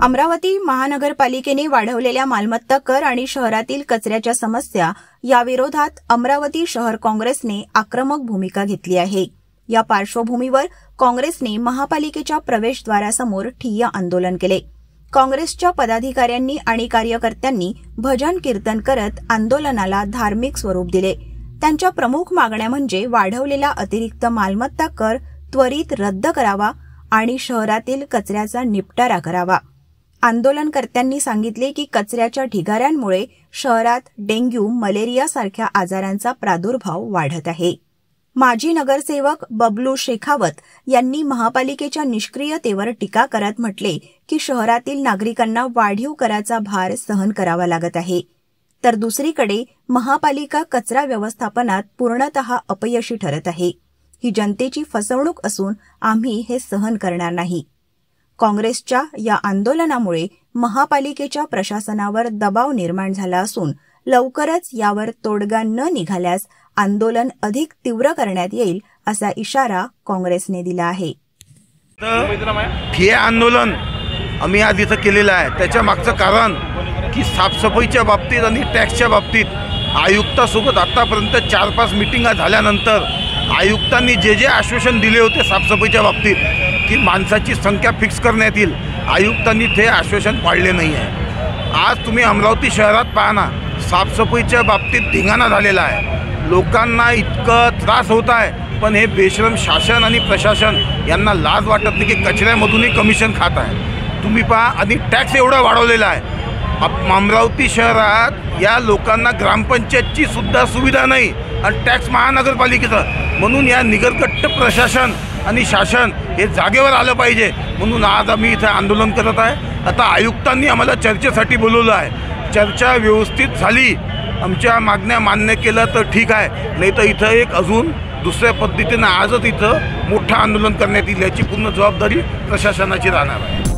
अमरावती महानगरपालिकेने वाढवलेल्या मालमत्ता कर आणि शहरातील कचऱ्याच्या समस्या या विरोधात अमरावती शहर काँग्रेसने आक्रमक भूमिका घेतली आहे। या पार्श्वभूमीवर काँग्रेसने महापालिकेच्या प्रवेशद्वारासमोर ठिय्या आंदोलन केले। काँग्रेसच्या पदाधिकाऱ्यांनी आणि कार्यकर्त्यांनी भजन कीर्तन करत आंदोलनाला धार्मिक स्वरूप दिले। त्यांच्या प्रमुख मागण्या म्हणजे वाढवलेला अतिरिक्त मालमत्ता कर त्वरित रद्द करावा आणि शहरातील कचऱ्याचा निपटारा करावा। आंदोलनकर्त्यांनी सांगितले की कचऱ्याच्या ढिगाऱ्यांमुळे शहरात डेंग्यू, मलेरिया सारख्या आजारांचा प्रादुर्भाव वाढत आहे। माजी नगरसेवक बबलू शेखावत यांनी महापालिकेच्या निष्क्रियतेवर टीका करत म्हटले की शहरातील नागरिकांना वाढीव कराचा भार सहन करावा लागत आहे, तर दुसरीकडे महापालिका कचरा व्यवस्थापनात पूर्णतः अपयशी ठरत आहे। ही जनतेची फसवणूक असून आम्ही हे सहन करणार नाही। काँग्रेसच्या या आंदोलनामुळे महापालिकेच्या प्रशासनावर दबाव निर्माण झाला असून लवकरच यावर तोडगा न निघाल्यास आंदोलन अधिक तीव्र करण्यात येईल असा इशारा काँग्रेसने दिला आहे। हे आंदोलन आम्ही आज इथं केलेलं आहे, त्याच्या मागचं कारण की साफसफाईच्या बाबतीत आणि टॅक्सच्या बाबतीत आयुक्तासोबत आतापर्यंत 4-5 मीटिंगा झाल्यानंतर आयुक्तांनी जे आश्वासन दिले होते साफसफाईच्या बाबतीत की माणसाची संख्या फिक्स करण्यात येईल, आयुक्तांनी ते आश्वासन पाळले नाही आहे। आज तुम्ही अमरावती शहरात पाहा ना, साफसफाईच्या बाबतीत धिंगाणा झालेला आहे, लोकांना इतकं त्रास होत आहे, पण हे बेशरम शासन आणि प्रशासन यांना लाज वाटत नाही की कचऱ्यामधूनही कमिशन खात आहे। तुम्ही पहा, आणि टॅक्स एवढा वाढवलेला आहे अमरावती शहरात, या लोकांना ग्रामपंचायतची सुद्धा सुविधा नाही आणि टॅक्स महानगरपालिकेचा, म्हणून या निगरकट्ट प्रशासन आणि शासन हे जागेवर आलं पाहिजे, म्हणून आज आम्ही इथं आंदोलन करत आहे। आता आयुक्तांनी आम्हाला चर्चेसाठी बोलवलं आहे, चर्चा व्यवस्थित झाली, आमच्या मागण्या मान्य केल्या तर ठीक आहे, नाही तर इथं एक अजून दुसऱ्या पद्धतीनं आजच इथं मोठं आंदोलन करण्यात येईल, याची पूर्ण जबाबदारी प्रशासनाची राहणार आहे।